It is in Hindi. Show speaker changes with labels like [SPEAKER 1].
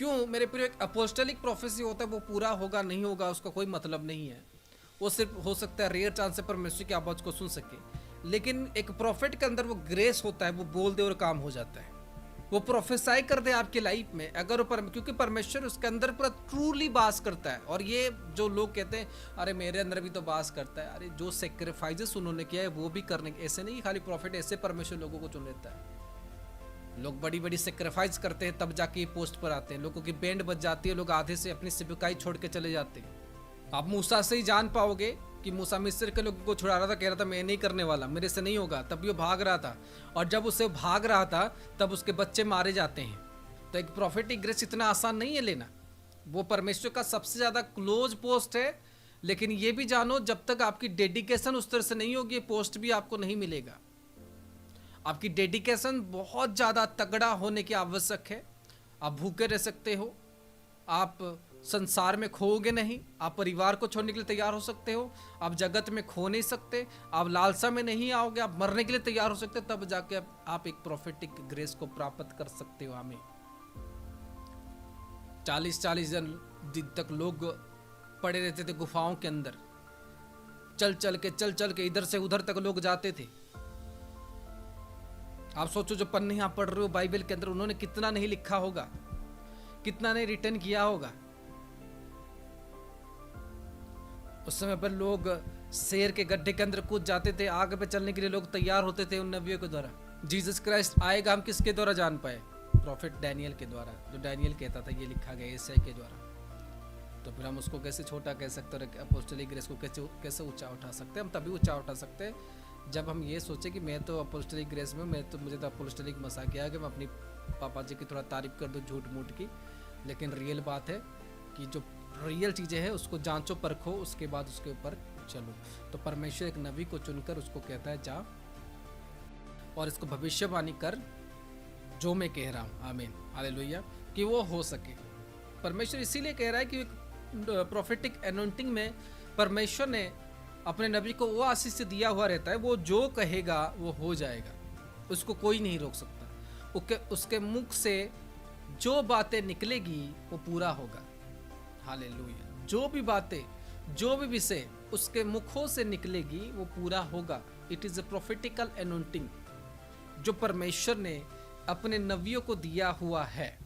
[SPEAKER 1] क्यों मेरे प्रिय, एक अपोस्टलिक प्रोफेसी होता है वो पूरा होगा नहीं होगा उसका कोई मतलब नहीं है। वो सिर्फ हो सकता है रेयर चांस से परमेश्वर की आवाज़ को सुन सके, लेकिन एक प्रॉफिट के अंदर वो ग्रेस होता है, वो बोल दे और काम हो जाता है, वो प्रोफेसाई कर दे आपकी लाइफ में अगर वो क्योंकि परमेश्वर उसके अंदर पूरा ट्रूली बास करता है। और ये जो लोग कहते हैं अरे मेरे अंदर भी तो बास करता है, अरे जो सेक्रीफाइसेस उन्होंने किया है वो भी करने, ऐसे नहीं खाली प्रॉफिट, ऐसे परमेश्वर लोगों को चुन लेता है। लोग बड़ी बड़ी सेक्रीफाइस करते हैं तब जाके पोस्ट पर आते हैं, लोगों की बैंड बज जाती है, लोग आधे से अपनी सेवकाई छोड़ के चले जाते हैं। आप मूसा से ही जान पाओगे कि मूसा मिस्र के लोगों को छुड़ा रहा था, कह रहा था मैं नहीं करने वाला, मेरे से नहीं होगा, तब भी वो भाग रहा था, और जब उसे भाग रहा था तब उसके बच्चे मारे जाते हैं। तो एक प्रॉफिटिक ग्रेस इतना आसान नहीं है लेना, वो परमेश्वर का सबसे ज़्यादा क्लोज पोस्ट है। लेकिन ये भी जानो जब तक आपकी डेडिकेशन उस तरह से नहीं होगी पोस्ट भी आपको नहीं मिलेगा। आपकी डेडिकेशन बहुत ज़्यादा तगड़ा होने की आवश्यक है। आप भूखे रह सकते हो, आप संसार में खोओगे नहीं, आप परिवार को छोड़ने के लिए तैयार हो सकते हो, आप जगत में खो नहीं सकते, आप लालसा में नहीं आओगे, आप मरने के लिए तैयार हो सकते, तब जाके आप एक प्रोफेटिक ग्रेस को प्राप्त कर सकते हो। हमें 40-40 दिन तक लोग पड़े रहते थे गुफाओं के अंदर, चल चल के इधर से उधर तक लोग जाते थे। आप सोचो जो पन्ने आप पढ़ रहे हो बाइबल के अंदर, उन्होंने कितना नहीं लिखा होगा, कितना नहीं रिटर्न किया होगा। उस समय पर लोग शेर के गड्ढे के अंदर कूद जाते थे, आगे पे चलने के लिए लोग तैयार होते थे उन नबियों के द्वारा। जीसस क्राइस्ट आएगा हम किसके द्वारा जान पाए? प्रॉफिट डैनियल के द्वारा, जो डैनियल कहता था ये लिखा गया ईसाई के द्वारा। तो फिर हम उसको कैसे छोटा कह सकते हैं? अपोस्टलिक ग्रेस को कैसे ऊंचा उठा सकते हैं? हम तभी ऊंचा उठा सकते हैं जब हम ये सोचे कि मैं तो अपोस्टलिक ग्रेस में, मुझे तो अपोस्टलिक मसा किया कि मैं अपनी पापा जी की थोड़ा तारीफ कर दूं झूठ मूठ की। लेकिन रियल बात है कि जो रियल चीज़ें हैं उसको जांचो परखो, उसके बाद उसके ऊपर चलो। तो परमेश्वर एक नबी को चुनकर उसको कहता है जा और इसको भविष्यवाणी कर जो मैं कह रहा हूँ। आमीन, हालेलुया, कि वो हो सके। परमेश्वर इसीलिए कह रहा है कि प्रोफेटिक एनोइंटिंग में परमेश्वर ने अपने नबी को वो आशीष से दिया हुआ रहता है, वो जो कहेगा वो हो जाएगा, उसको कोई नहीं रोक सकता। उसके मुख से जो बातें निकलेगी वो पूरा होगा। हालेलुया, जो भी बातें, जो भी विषय उसके मुखों से निकलेगी वो पूरा होगा। इट इज अ प्रोफेटिकल एनोइंटिंग जो परमेश्वर ने अपने नबियों को दिया हुआ है।